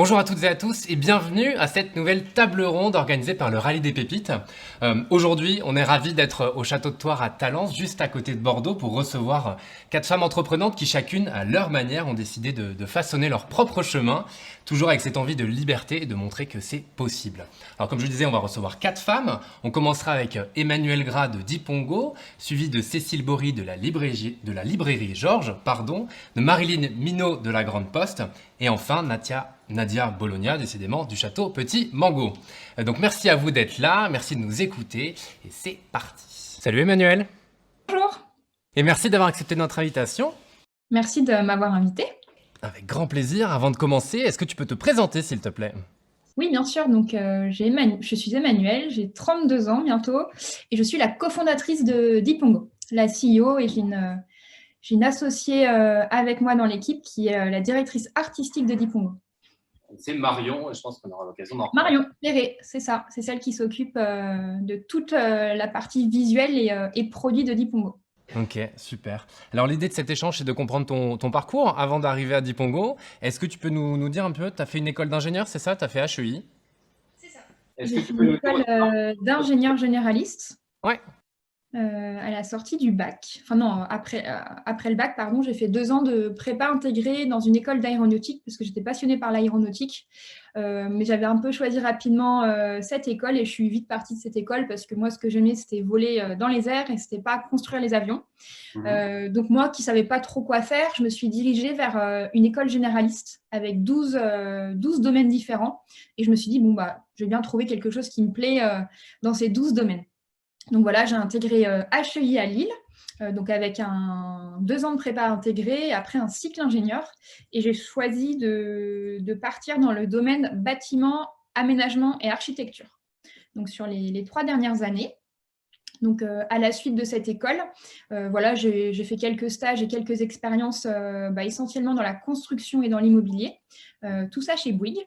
Bonjour à toutes et à tous et bienvenue à cette nouvelle table ronde organisée par le Rallye des Pépites. Aujourd'hui, on est ravis d'être au Château de Thouars à Talence, juste à côté de Bordeaux, pour recevoir 4 femmes entreprenantes qui chacune, à leur manière, ont décidé de façonner leur propre chemin, toujours avec cette envie de liberté et de montrer que c'est possible. Alors comme je le disais, on va recevoir 4 femmes. On commencera avec Emmanuelle Gras de Dipongo, suivi de Cécile Bory de la librairie Georges, de Marilyn Minot de la Grande Poste, et enfin Nadia Bologna, décidément, du château Petit Mango. Donc merci à vous d'être là, merci de nous écouter, et c'est parti. Salut Emmanuel. Bonjour, Et merci d'avoir accepté notre invitation. merci de m'avoir invité. Avec grand plaisir. Avant de commencer, est-ce que tu peux te présenter, s'il te plaît? Oui, bien sûr, donc je suis Emmanuelle, j'ai 32 ans bientôt et je suis la cofondatrice de Dipongo, la CEO, et j'ai une associée avec moi dans l'équipe qui est la directrice artistique de Dipongo. C'est Marion, et je pense qu'on aura l'occasion d'en reparler. Marion Perret, c'est ça, c'est celle qui s'occupe de toute la partie visuelle et produit de Dipongo. Ok, super. Alors l'idée de cet échange, c'est de comprendre ton parcours avant d'arriver à Dipongo. Est-ce que tu peux nous dire un peu, tu as fait une école d'ingénieur, c'est ça? Tu as fait HEI? C'est ça. Est-ce J'ai que tu fait peux une nous école dire... d'ingénieur généraliste. Ouais. À la sortie du bac, enfin non, après le bac, pardon, j'ai fait 2 ans de prépa intégrée dans une école d'aéronautique parce que j'étais passionnée par l'aéronautique. Mais j'avais un peu choisi rapidement cette école et je suis vite partie de cette école parce que moi, ce que j'aimais, c'était voler dans les airs et c'était pas construire les avions. Donc moi, qui savais pas trop quoi faire, je me suis dirigée vers une école généraliste avec 12 domaines différents et je me suis dit, bon, bah, je vais bien trouver quelque chose qui me plaît dans ces 12 domaines. Donc voilà, j'ai intégré HEI à Lille, donc avec 2 ans de prépa intégré, et après un cycle ingénieur. Et j'ai choisi de partir dans le domaine bâtiment, aménagement et architecture. Donc sur les 3 dernières années. Donc à la suite de cette école, voilà, j'ai fait quelques stages et quelques expériences essentiellement dans la construction et dans l'immobilier. Tout ça chez Bouygues.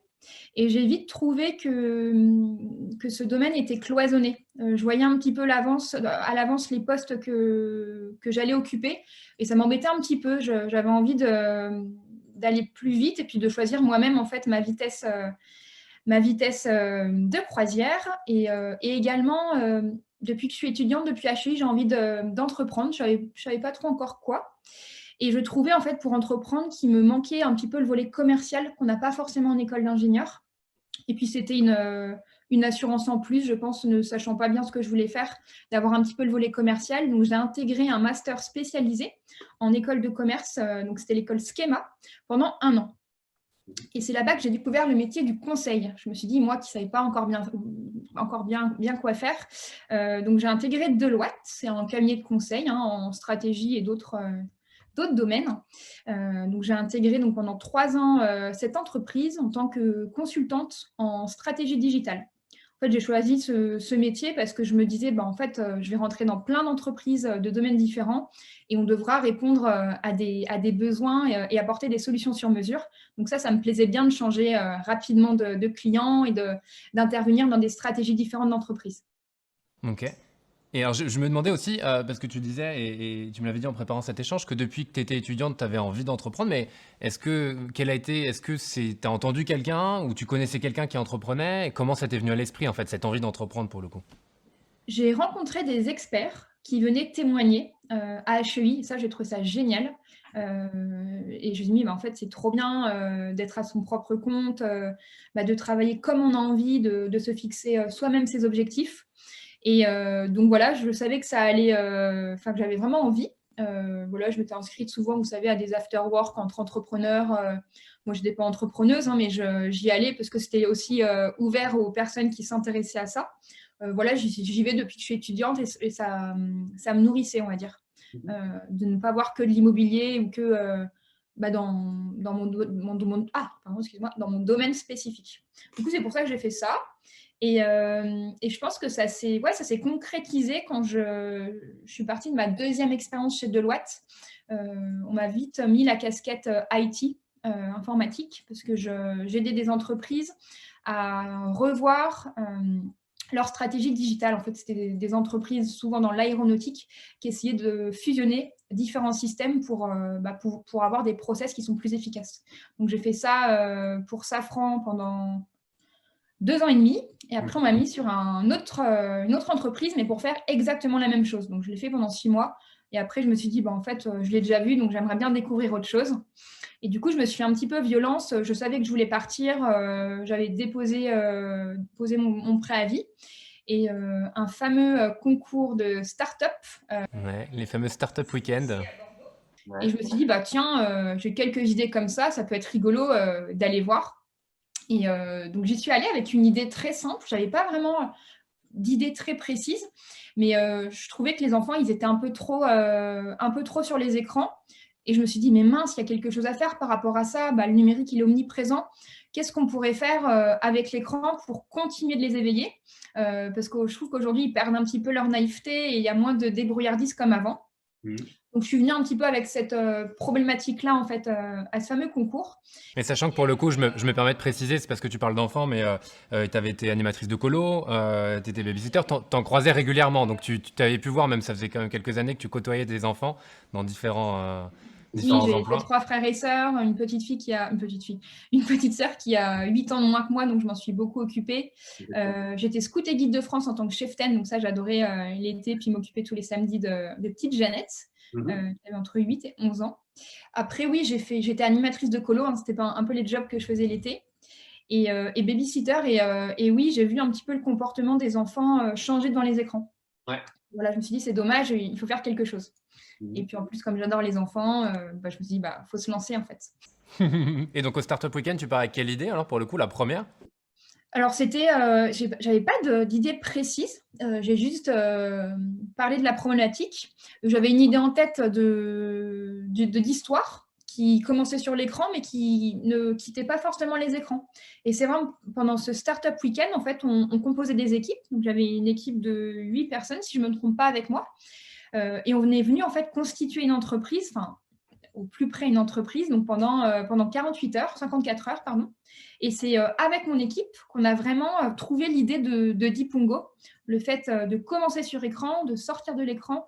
Et j'ai vite trouvé que ce domaine était cloisonné. Je voyais un petit peu à l'avance les postes que j'allais occuper et ça m'embêtait un petit peu. J'avais envie d'aller plus vite et puis de choisir moi-même en fait ma vitesse de croisière. Et également, depuis que je suis étudiante, depuis HEI, j'ai envie d'entreprendre. Je ne savais pas trop encore quoi. Et je trouvais, en fait, pour entreprendre, qu'il me manquait un petit peu le volet commercial qu'on n'a pas forcément en école d'ingénieur. Et puis, c'était une assurance en plus, je pense, ne sachant pas bien ce que je voulais faire, d'avoir un petit peu le volet commercial. Donc, j'ai intégré un master spécialisé en école de commerce. Donc, c'était l'école Schema pendant 1 an. Et c'est là-bas que j'ai découvert le métier du conseil. Je me suis dit, moi qui ne savais pas encore bien quoi faire, donc j'ai intégré Deloitte, c'est un cabinet de conseil en stratégie et d'autres domaines. Donc j'ai intégré donc, pendant 3 ans cette entreprise en tant que consultante en stratégie digitale. En fait, j'ai choisi ce métier parce que je me disais, en fait, je vais rentrer dans plein d'entreprises de domaines différents et on devra répondre à des besoins et apporter des solutions sur mesure. Donc ça me plaisait bien de changer rapidement de clients et d'intervenir dans des stratégies différentes d'entreprise. Ok. Et alors, je me demandais aussi, parce que tu disais, et tu me l'avais dit en préparant cet échange, que depuis que tu étais étudiante, tu avais envie d'entreprendre, mais est-ce que tu as entendu quelqu'un ou tu connaissais quelqu'un qui entreprenait? Et comment ça t'est venu à l'esprit, en fait, cette envie d'entreprendre pour le coup? J'ai rencontré des experts qui venaient témoigner à HEI. Ça, j'ai trouvé ça génial. Et je me suis dit, en fait, c'est trop bien d'être à son propre compte, de travailler comme on a envie, de se fixer soi-même ses objectifs. Et donc voilà, je savais que ça allait, que j'avais vraiment envie. Voilà, je m'étais inscrite souvent, vous savez, à des after-work entre entrepreneurs. Moi, je n'étais pas entrepreneuse, mais j'y allais parce que c'était aussi ouvert aux personnes qui s'intéressaient à ça. Voilà, j'y vais depuis que je suis étudiante et ça me nourrissait, on va dire, de ne pas voir que de l'immobilier ou que dans mon domaine spécifique. Du coup, c'est pour ça que j'ai fait ça. Et je pense que ça s'est concrétisé quand je suis partie de ma deuxième expérience chez Deloitte. On m'a vite mis la casquette IT, informatique, parce que j'aidais des entreprises à revoir leur stratégie digitale. En fait, c'était des entreprises souvent dans l'aéronautique qui essayaient de fusionner différents systèmes pour avoir des process qui sont plus efficaces. Donc, j'ai fait ça pour Safran pendant 2 ans et demi. Et après, on m'a mis sur une autre entreprise, mais pour faire exactement la même chose. Donc, je l'ai fait pendant 6 mois. Et après, je me suis dit, en fait, je l'ai déjà vu, donc j'aimerais bien découvrir autre chose. Et du coup, je me suis fait un petit peu violence. Je savais que je voulais partir. J'avais posé mon préavis. Et un fameux concours de start-up. Ouais, les fameux Startup Weekend. Et je me suis dit, tiens, j'ai quelques idées comme ça peut être rigolo d'aller voir. Et donc, j'y suis allée avec une idée très simple. Je n'avais pas vraiment d'idées très précises, mais je trouvais que les enfants, ils étaient un peu trop sur les écrans. Et je me suis dit, mais mince, il y a quelque chose à faire par rapport à ça. Le numérique, il est omniprésent. Qu'est-ce qu'on pourrait faire avec l'écran pour continuer de les éveiller parce que je trouve qu'aujourd'hui, ils perdent un petit peu leur naïveté et il y a moins de débrouillardise comme avant. Donc, je suis venue un petit peu avec cette problématique-là, en fait, à ce fameux concours. Et sachant que pour le coup, je me permets de préciser, c'est parce que tu parles d'enfants, mais tu avais été animatrice de colo, tu étais babysitter, t'en croisais régulièrement. Donc, tu avais pu voir, même ça faisait quand même quelques années que tu côtoyais des enfants dans différents Oui, j'ai emplois. 3 frères et sœurs, une petite sœur qui a 8 ans de moins que moi, donc je m'en suis beaucoup occupée. J'étais scout et guide de France en tant que cheftaine, donc ça j'adorais l'été, puis m'occuper tous les samedis de petites Jeannettes, qui avaient entre 8 et 11 ans. Après oui, j'étais animatrice de colo, c'était un peu les jobs que je faisais l'été, et babysitter, et oui, j'ai vu un petit peu le comportement des enfants changer devant les écrans. Ouais. Voilà, je me suis dit c'est dommage, il faut faire quelque chose. Et puis en plus, comme j'adore les enfants, je me suis dit, faut se lancer en fait. Et donc au Startup Weekend, tu pars avec quelle idée alors pour le coup, la première? Alors j'avais pas d'idée précise, j'ai juste parlé de la problématique. J'avais une idée en tête d'histoire qui commençait sur l'écran, mais qui ne quittait pas forcément les écrans. Et c'est vraiment pendant ce Startup Weekend, en fait, on composait des équipes. Donc j'avais une équipe de 8 personnes, si je ne me trompe pas, avec moi. Et on est venu en fait constituer une entreprise, enfin au plus près une entreprise, donc pendant 48 heures, 54 heures, pardon. Et c'est avec mon équipe qu'on a vraiment trouvé l'idée de Dipongo, le fait de commencer sur écran, de sortir de l'écran,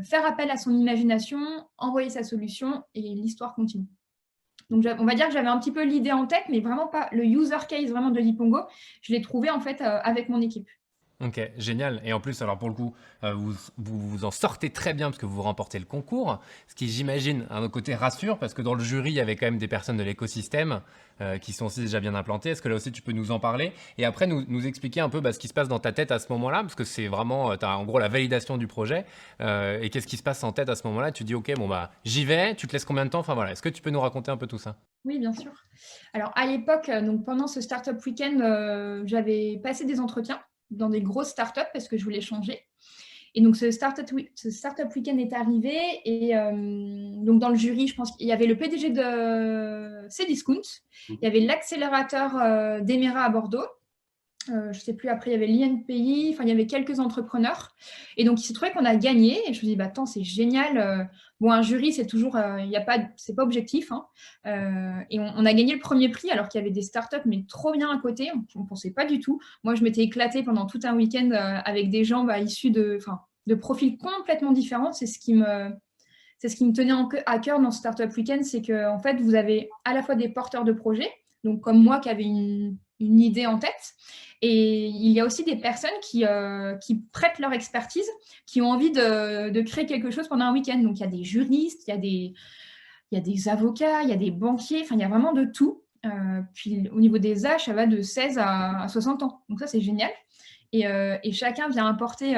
faire appel à son imagination, envoyer sa solution et l'histoire continue. Donc, on va dire que j'avais un petit peu l'idée en tête, mais vraiment pas le user case vraiment de Dipongo. Je l'ai trouvé en fait avec mon équipe. Ok, génial. Et en plus, alors pour le coup, vous en sortez très bien parce que vous remportez le concours, ce qui, j'imagine, à un côté rassure parce que dans le jury, il y avait quand même des personnes de l'écosystème qui sont aussi déjà bien implantées. Est-ce que là aussi, tu peux nous en parler? Et après, nous expliquer un peu ce qui se passe dans ta tête à ce moment-là, parce que c'est vraiment, tu as en gros la validation du projet. Et qu'est-ce qui se passe en tête à ce moment-là? Tu dis, ok, j'y vais, tu te laisses combien de temps? Enfin voilà, est-ce que tu peux nous raconter un peu tout ça? Oui, bien sûr. Alors, à l'époque, donc pendant ce Startup Weekend, j'avais passé des entretiens dans des grosses startups parce que je voulais changer. Et donc, ce Startup Weekend est arrivé. Et donc, dans le jury, je pense qu'il y avait le PDG de Cdiscount, il y avait l'accélérateur d'Emera à Bordeaux. Je ne sais plus, après, il y avait l'INPI, enfin, il y avait quelques entrepreneurs. Et donc, il s'est trouvé qu'on a gagné. Et je me dis, attends, c'est génial. Bon, un jury, c'est toujours, c'est pas objectif. Hein. Et on a gagné le premier prix alors qu'il y avait des startups, mais trop bien à côté. On ne pensait pas du tout. Moi, je m'étais éclatée pendant tout un week-end avec des gens issus de profils complètement différents. C'est ce qui me tenait à cœur dans ce Startup Weekend, c'est qu'en fait, vous avez à la fois des porteurs de projets, donc comme moi qui avait une idée en tête, et il y a aussi des personnes qui prêtent leur expertise, qui ont envie de créer quelque chose pendant un week-end. Donc, il y a des juristes, il y a des avocats, il y a des banquiers, enfin, il y a vraiment de tout. Puis, au niveau des âges, ça va de 16 à 60 ans. Donc, ça, c'est génial. Et chacun vient apporter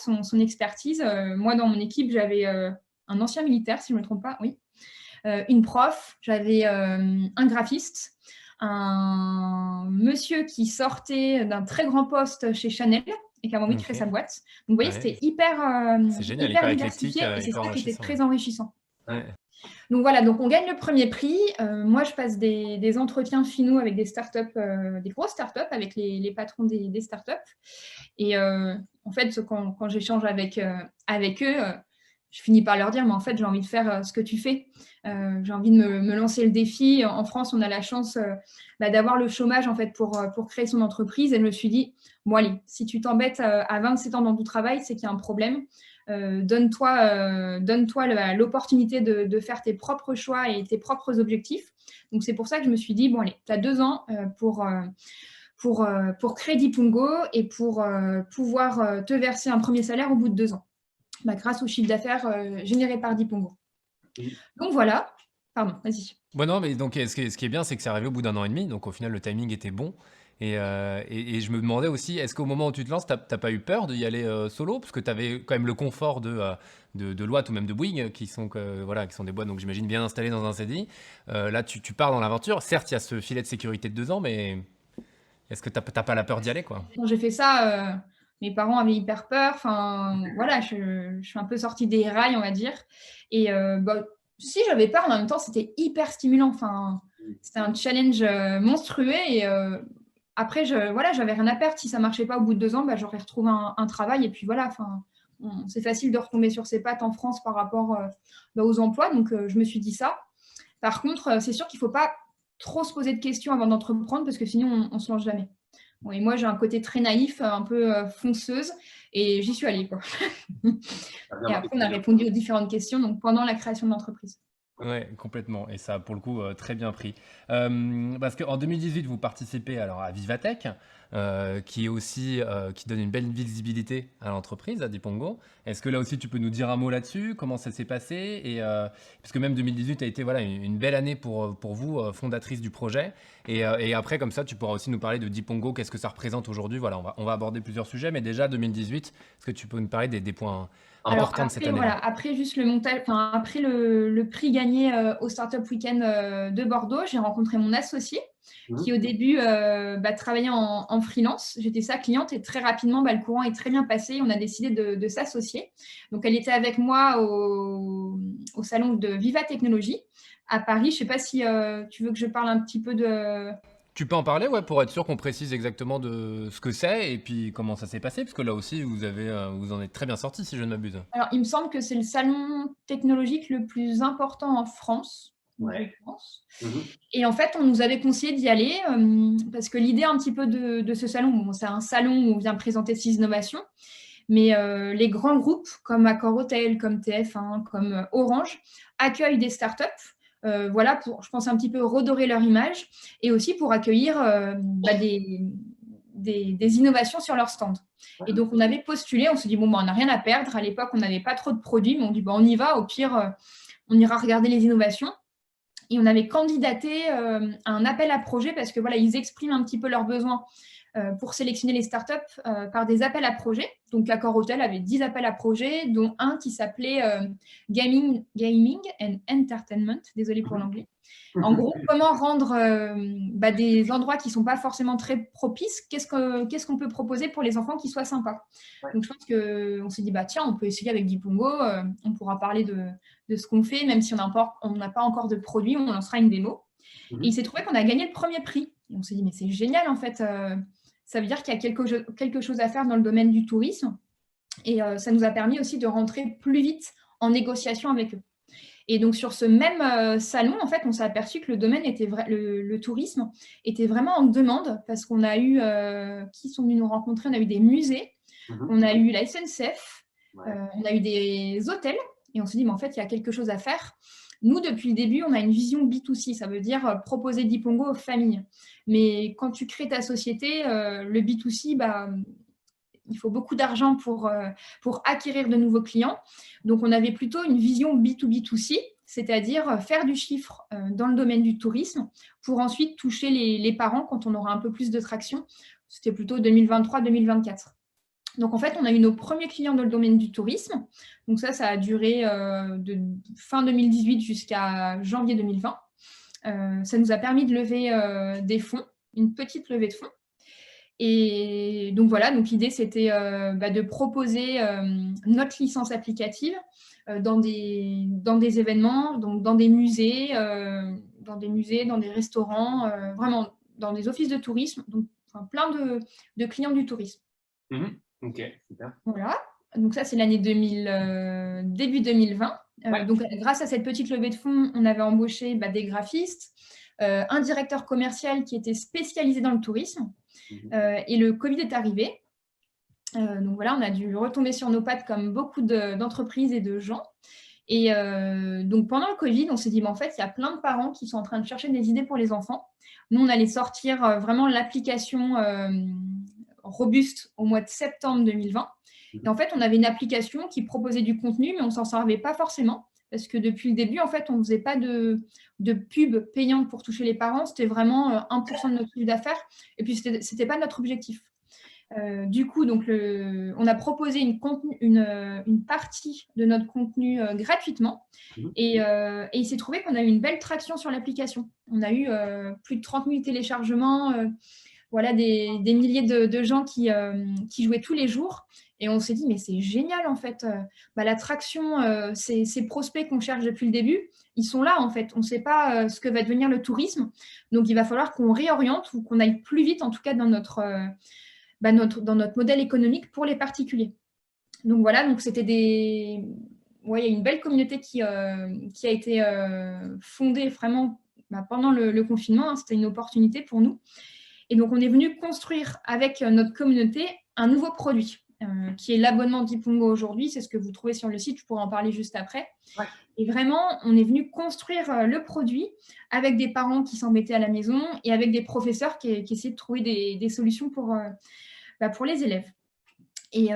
son expertise. Moi, dans mon équipe, j'avais un ancien militaire, si je ne me trompe pas, oui. Une prof, j'avais un graphiste, un monsieur qui sortait d'un très grand poste chez Chanel et qui a envie de créer sa boîte. Donc, vous voyez, c'était c'est génial, hyper diversifié et c'est ça qui était très enrichissant. Ouais. Donc voilà, donc on gagne le premier prix. Moi, je passe des entretiens finaux avec des startups, des grosses startups, avec les patrons des startups. Et en fait, quand j'échange avec eux, je finis par leur dire, mais en fait, j'ai envie de faire ce que tu fais. J'ai envie de me lancer le défi. En France, on a la chance d'avoir le chômage en fait pour créer son entreprise. Et je me suis dit, bon allez, si tu t'embêtes à 27 ans dans ton travail, c'est qu'il y a un problème. donne-toi l'opportunité de faire tes propres choix et tes propres objectifs. Donc, c'est pour ça que je me suis dit, bon, allez, tu as 2 ans pour créer Dipungo et pour pouvoir te verser un premier salaire au bout de 2 ans, grâce au chiffre d'affaires généré par Dipungo. Donc, voilà. Pardon, vas-y. Bon, non, mais donc, ce qui est bien, c'est que c'est arrivé au bout d'1 an et demi, donc au final, le timing était bon. Et je me demandais aussi, est-ce qu'au moment où tu te lances, t'as pas eu peur d'y aller solo? Parce que tu avais quand même le confort de Loite ou même de Bouygues, qui sont, voilà, qui sont des boîtes, donc j'imagine, bien installées dans un CDI. Là, tu pars dans l'aventure. Certes, il y a ce filet de sécurité de 2 ans, mais est-ce que t'as pas la peur d'y aller, quoi? Quand j'ai fait ça, mes parents avaient hyper peur. Enfin, voilà, je suis un peu sortie des rails, on va dire. Et si j'avais peur, en même temps, c'était hyper stimulant. Enfin, c'était un challenge monstrueux. Et après, voilà, j'avais rien à perdre. Si ça marchait pas au bout de 2 ans, j'aurais retrouvé un travail. Et puis voilà, enfin, c'est facile de retomber sur ses pattes en France par rapport aux emplois. Donc, je me suis dit ça. Par contre, c'est sûr qu'il ne faut pas trop se poser de questions avant d'entreprendre parce que sinon, on ne se lance jamais. Bon, et moi, j'ai un côté très naïf, un peu fonceuse, et j'y suis allée, quoi. Et après, on a répondu aux différentes questions donc, pendant la création de l'entreprise. Ouais, complètement. Et ça a pour le coup très bien pris. Parce qu'en 2018, vous participez alors à Vivatech, qui est aussi qui donne une belle visibilité à l'entreprise, à Dipongo. Est-ce que là aussi tu peux nous dire un mot là-dessus? Comment ça s'est passé? Et parce que même 2018 a été voilà une belle année pour vous, fondatrice du projet. Et après comme ça, tu pourras aussi nous parler de Dipongo. Qu'est-ce que ça représente aujourd'hui? Voilà, on va aborder plusieurs sujets, mais déjà 2018, est-ce que tu peux nous parler des points Alors importants de cette après, année-là? voilà, après juste le montage, enfin après le prix gagné au Startup Weekend de Bordeaux, j'ai rencontré mon associé qui au début travaillait en freelance. J'étais sa cliente et très rapidement, le courant est très bien passé. On a décidé de s'associer. Donc elle était avec moi au salon de Viva Technologie à Paris. Je ne sais pas si tu veux que je parle un petit peu de… Tu peux en parler, ouais, pour être sûr qu'on précise exactement de ce que c'est et puis comment ça s'est passé, parce que là aussi, vous en êtes très bien sorti, si je ne m'abuse. Alors, il me semble que c'est le salon technologique le plus important en France, je pense. Et en fait, on nous avait conseillé d'y aller parce que l'idée un petit peu de ce salon, bon, c'est un salon où on vient présenter 6 innovations, mais les grands groupes comme Accor Hotel, comme TF1, comme Orange accueillent des startups. Voilà, pour, je pense, un petit peu redorer leur image et aussi pour accueillir des innovations sur leur stand. Et donc, on avait postulé, on se dit, bon, on n'a rien à perdre. À l'époque, on n'avait pas trop de produits, mais on dit, on y va, au pire, on ira regarder les innovations. Et on avait candidaté à un appel à projet parce que voilà, ils expriment un petit peu leurs besoins pour sélectionner les startups par des appels à projets. Donc, Accor Hotel avait 10 appels à projets, dont un qui s'appelait Gaming and Entertainment. Désolée pour l'anglais. En gros, comment rendre des endroits qui ne sont pas forcément très propices, qu'est-ce qu'on peut proposer pour les enfants qui soient sympas. Donc, je pense qu'on s'est dit, tiens, on peut essayer avec Dipongo, on pourra parler de ce qu'on fait, même si on n'a pas encore de produit, on lancera une démo. Et il s'est trouvé qu'on a gagné le premier prix. Et on s'est dit, mais c'est génial, en fait. Ça veut dire qu'il y a quelque chose à faire dans le domaine du tourisme. Et ça nous a permis aussi de rentrer plus vite en négociation avec eux. Et donc, sur ce même salon, en fait, on s'est aperçu que le domaine le tourisme était vraiment en demande parce qu'on a eu, qui sont venus nous rencontrer, on a eu des musées, on a eu la SNCF, on a eu des hôtels et on s'est dit, mais en fait, il y a quelque chose à faire. Nous, depuis le début, on a une vision B2C, ça veut dire proposer Dipongo aux familles. Mais quand tu crées ta société, le B2C, il faut beaucoup d'argent pour acquérir de nouveaux clients. Donc, on avait plutôt une vision B2B2C, c'est-à-dire faire du chiffre dans le domaine du tourisme pour ensuite toucher les parents quand on aura un peu plus de traction. C'était plutôt 2023-2024. Donc, en fait, on a eu nos premiers clients dans le domaine du tourisme. Donc, ça a duré de fin 2018 jusqu'à janvier 2020. Ça nous a permis de lever des fonds, une petite levée de fonds. Et donc voilà, donc l'idée c'était de proposer notre licence applicative dans des événements, donc dans des musées, dans des restaurants, vraiment dans des offices de tourisme, donc plein de clients du tourisme. Ok, super. Voilà, donc ça c'est l'année début 2020. Donc grâce à cette petite levée de fonds, on avait embauché des graphistes, un directeur commercial qui était spécialisé dans le tourisme. Et le Covid est arrivé. Donc voilà, on a dû retomber sur nos pattes comme beaucoup d'entreprises et de gens. Et donc pendant le Covid, on s'est dit, en fait, il y a plein de parents qui sont en train de chercher des idées pour les enfants. Nous, on allait sortir vraiment l'application robuste au mois de septembre 2020. Et en fait, on avait une application qui proposait du contenu, mais on ne s'en servait pas forcément. Parce que depuis le début, en fait, on ne faisait pas de pub payante pour toucher les parents. C'était vraiment 1% de notre chiffre d'affaires. Et puis, ce n'était pas notre objectif. Du coup, donc on a proposé une partie de notre contenu gratuitement et il s'est trouvé qu'on a eu une belle traction sur l'application. On a eu plus de 30 000 téléchargements, voilà, des milliers de gens qui jouaient tous les jours. Et on s'est dit, mais c'est génial en fait. La traction, ces prospects qu'on cherche depuis le début, ils sont là en fait. On ne sait pas ce que va devenir le tourisme. Donc il va falloir qu'on réoriente ou qu'on aille plus vite en tout cas dans notre modèle économique pour les particuliers. Donc voilà, donc c'était il y a une belle communauté qui a été fondée vraiment pendant le confinement. Hein, c'était une opportunité pour nous. Et donc, on est venu construire avec notre communauté un nouveau produit qui est l'abonnement d'Ipongo aujourd'hui. C'est ce que vous trouvez sur le site. Je pourrais en parler juste après. Ouais. Et vraiment, on est venu construire le produit avec des parents qui s'embêtaient à la maison et avec des professeurs qui essayaient de trouver des solutions pour les élèves. Et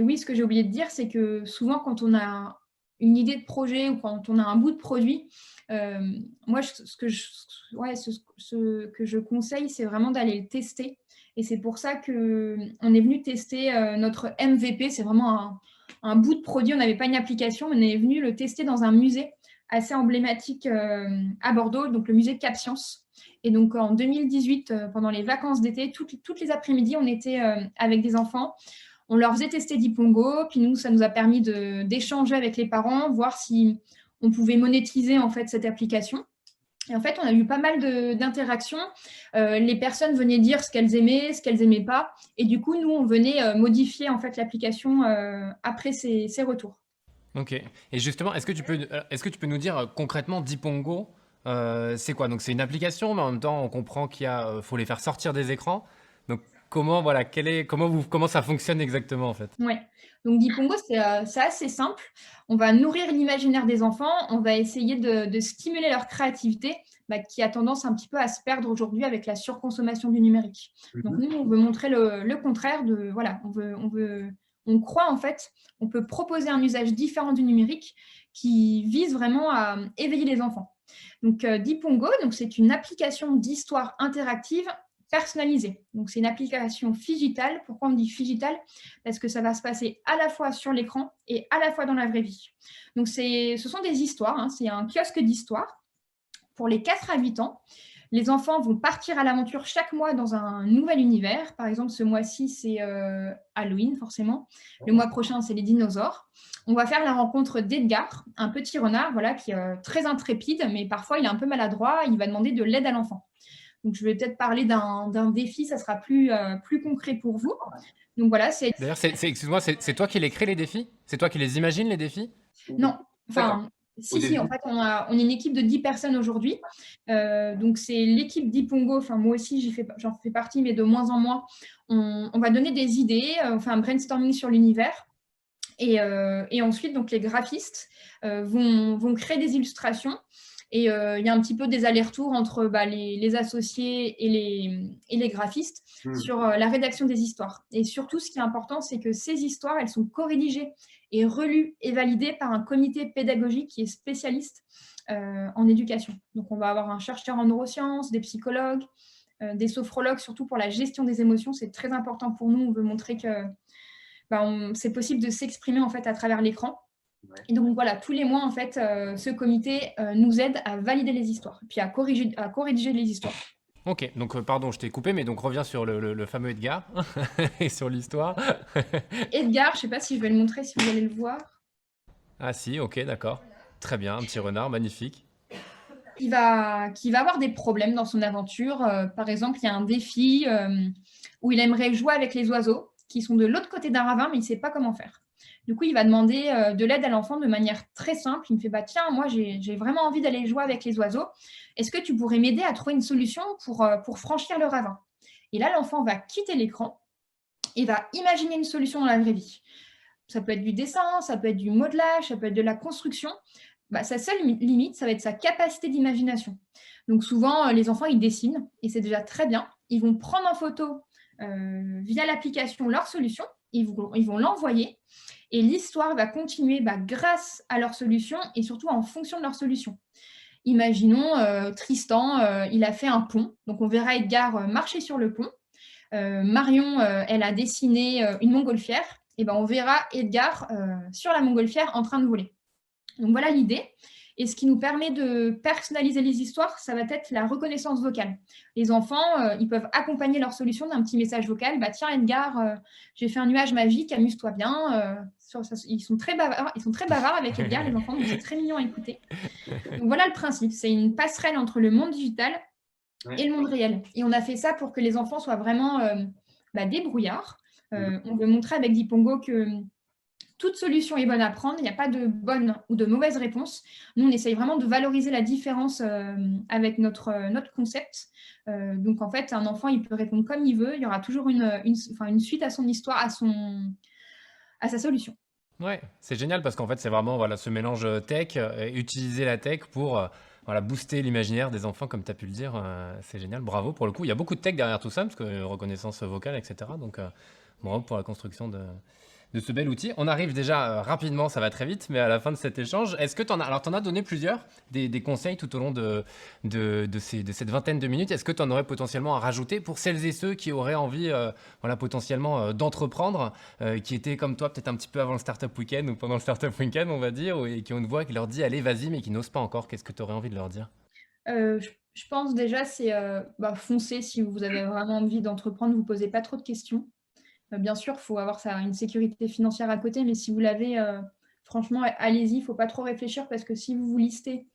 oui, ce que j'ai oublié de dire, c'est que souvent, quand on a une idée de projet ou quand on a un bout de produit, moi, ce que je conseille, c'est vraiment d'aller le tester. Et c'est pour ça qu'on est venu tester notre MVP. C'est vraiment un bout de produit. On n'avait pas une application, mais on est venu le tester dans un musée assez emblématique à Bordeaux, donc le musée Cap Science. Et donc, en 2018, pendant les vacances d'été, toutes les après-midi, on était avec des enfants. On leur faisait tester Dipongo, puis nous, ça nous a permis d'échanger avec les parents, voir si on pouvait monétiser en fait cette application. Et en fait, on a eu pas mal d'interactions. Les personnes venaient dire ce qu'elles aimaient, ce qu'elles n'aimaient pas. Et du coup, nous, on venait modifier en fait l'application après ces retours. Ok. Et justement, est-ce que tu peux nous dire concrètement Dipongo, c'est quoi? Donc c'est une application, mais en même temps, on comprend faut les faire sortir des écrans. Donc comment ça fonctionne exactement en fait? Ouais. Donc Dipongo, c'est assez simple. On va nourrir l'imaginaire des enfants, on va essayer de stimuler leur créativité, qui a tendance un petit peu à se perdre aujourd'hui avec la surconsommation du numérique. Donc nous, on veut montrer le contraire de voilà, on croit en fait, on peut proposer un usage différent du numérique qui vise vraiment à éveiller les enfants. Donc Dipongo, c'est une application d'histoire interactive personnalisée. Donc, c'est une application Phygital. Pourquoi on dit Phygital? Parce que ça va se passer à la fois sur l'écran et à la fois dans la vraie vie. Donc, ce sont des histoires. Hein, c'est un kiosque d'histoire. Pour les 4 à 8 ans, les enfants vont partir à l'aventure chaque mois dans un nouvel univers. Par exemple, ce mois-ci, c'est Halloween, forcément. Le mois prochain, c'est les dinosaures. On va faire la rencontre d'Edgar, un petit renard voilà, qui est très intrépide, mais parfois, il est un peu maladroit. Il va demander de l'aide à l'enfant. Donc, je vais peut-être parler d'un défi, ça sera plus concret pour vous. Donc, voilà, D'ailleurs, excuse-moi, c'est toi qui les crée les défis? C'est toi qui les imagines les défis? Non, enfin, si, en fait, on est une équipe de 10 personnes aujourd'hui. Donc, c'est l'équipe d'Ipongo. Enfin, moi aussi, j'en fais partie, mais de moins en moins. On va donner des idées, on fait un brainstorming sur l'univers. Et ensuite, donc, les graphistes vont créer des illustrations. Et il y a un petit peu des allers-retours entre les associés et les graphistes sur la rédaction des histoires. Et surtout, ce qui est important, c'est que ces histoires, elles sont co-rédigées et relues et validées par un comité pédagogique qui est spécialiste en éducation. Donc, on va avoir un chercheur en neurosciences, des psychologues, des sophrologues, surtout pour la gestion des émotions. C'est très important pour nous. On veut montrer que c'est possible de s'exprimer en fait à travers l'écran. Ouais. Et donc voilà, tous les mois en fait, ce comité nous aide à valider les histoires, puis à corriger les histoires. Ok, donc pardon, je t'ai coupé, mais donc reviens sur le fameux Edgar et sur l'histoire. Edgar, je ne sais pas si je vais le montrer, si vous allez le voir. Ah si, ok, d'accord. Très bien, un petit renard, magnifique. Qui va avoir des problèmes dans son aventure. Par exemple, il y a un défi où il aimerait jouer avec les oiseaux qui sont de l'autre côté d'un ravin, mais il ne sait pas comment faire. Du coup, il va demander de l'aide à l'enfant de manière très simple. Il me fait tiens, moi, j'ai vraiment envie d'aller jouer avec les oiseaux. Est-ce que tu pourrais m'aider à trouver une solution pour franchir le ravin? Et là, l'enfant va quitter l'écran et va imaginer une solution dans la vraie vie. Ça peut être du dessin, ça peut être du modelage, ça peut être de la construction. Bah, sa seule limite, ça va être sa capacité d'imagination. Donc souvent, les enfants, ils dessinent, et c'est déjà très bien. Ils vont prendre en photo via l'application leur solution, ils vont l'envoyer, et l'histoire va continuer grâce à leur solution, et surtout en fonction de leur solution. Imaginons Tristan, il a fait un pont, donc on verra Edgar marcher sur le pont. Marion, elle a dessiné une montgolfière, et ben on verra Edgar sur la montgolfière en train de voler. Donc voilà l'idée. Et ce qui nous permet de personnaliser les histoires, ça va être la reconnaissance vocale. Les enfants, ils peuvent accompagner leur solution d'un petit message vocal. Bah tiens Edgar, j'ai fait un nuage magique, amuse-toi bien. Ils sont très bavards avec Edgar, les enfants, donc c'est très mignon à écouter. Donc voilà le principe, c'est une passerelle entre le monde digital et le monde réel. Et on a fait ça pour que les enfants soient vraiment débrouillards. On veut montrer avec Dipongo que toute solution est bonne à prendre, il n'y a pas de bonne ou de mauvaise réponse. Nous, on essaye vraiment de valoriser la différence avec notre concept. Donc, en fait, un enfant, il peut répondre comme il veut. Il y aura toujours une suite à son histoire, à sa solution. Ouais, c'est génial parce qu'en fait, c'est vraiment voilà, ce mélange tech, et utiliser la tech pour voilà, booster l'imaginaire des enfants, comme tu as pu le dire. C'est génial, bravo pour le coup. Il y a beaucoup de tech derrière tout ça, parce que reconnaissance vocale, etc. Donc, bravo pour la construction de ce bel outil. On arrive déjà rapidement, ça va très vite, mais à la fin de cet échange, est-ce que tu en as, alors tu en as donné plusieurs, des conseils tout au long de cette vingtaine de minutes, est-ce que tu en aurais potentiellement à rajouter pour celles et ceux qui auraient envie voilà, potentiellement d'entreprendre, qui étaient comme toi peut-être un petit peu avant le Startup Weekend ou pendant le Startup Weekend, on va dire, et qui ont une voix qui leur dit allez, vas-y, mais qui n'osent pas encore, qu'est-ce que tu aurais envie de leur dire? Je pense déjà, c'est foncer si vous avez vraiment envie d'entreprendre, vous ne posez pas trop de questions. Bien sûr, il faut avoir une sécurité financière à côté, mais si vous l'avez, franchement, allez-y, il ne faut pas trop réfléchir parce que si vous vous listez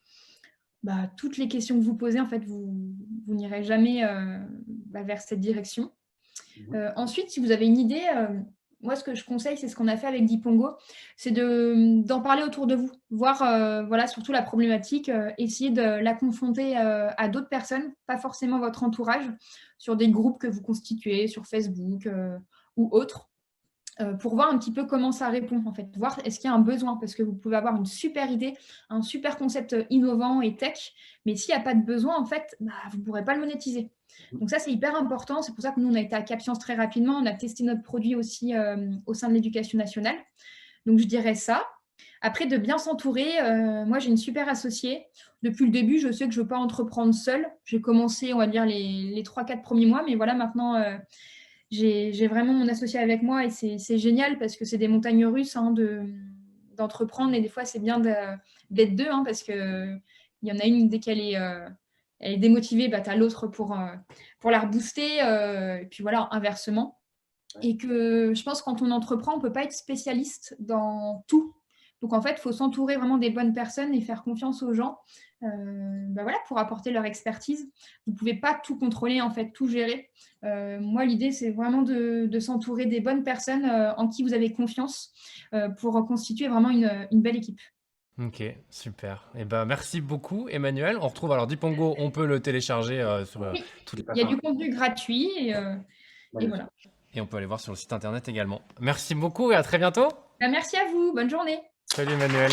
toutes les questions que vous posez, en fait, vous n'irez jamais vers cette direction. Ensuite, si vous avez une idée, moi, ce que je conseille, c'est ce qu'on a fait avec Dipongo, c'est d'en parler autour de vous, voir voilà, surtout la problématique, essayer de la confronter à d'autres personnes, pas forcément votre entourage, sur des groupes que vous constituez sur Facebook ou autres, pour voir un petit peu comment ça répond, en fait, voir est-ce qu'il y a un besoin, parce que vous pouvez avoir une super idée, un super concept innovant et tech, mais s'il n'y a pas de besoin, en fait, vous ne pourrez pas le monétiser. Donc ça, c'est hyper important. C'est pour ça que nous, on a été à CapScience très rapidement. On a testé notre produit aussi au sein de l'éducation nationale. Donc, je dirais ça. Après, de bien s'entourer. Moi, j'ai une super associée. Depuis le début, je sais que je ne veux pas entreprendre seule. J'ai commencé, on va dire, les 3-4 premiers mois. Mais voilà, maintenant, j'ai vraiment mon associé avec moi et c'est génial parce que c'est des montagnes russes d'entreprendre. Et des fois, c'est bien d'être deux parce qu'il y en a une, dès qu'elle est démotivée, tu as l'autre pour la rebooster. Et puis voilà, inversement. Et que je pense que quand on entreprend, on ne peut pas être spécialiste dans tout. Donc en fait, il faut s'entourer vraiment des bonnes personnes et faire confiance aux gens voilà, pour apporter leur expertise. Vous ne pouvez pas tout contrôler, en fait, tout gérer. Moi, l'idée, c'est vraiment de s'entourer des bonnes personnes en qui vous avez confiance pour constituer vraiment une belle équipe. Ok, super. Et ben, merci beaucoup, Emmanuel. On retrouve alors Dipongo, on peut le télécharger sur Oui, toutes les il y a plateformes. du contenu gratuit et voilà. Et on peut aller voir sur le site internet également. Merci beaucoup et à très bientôt. Merci à vous. Bonne journée. Salut Emmanuel.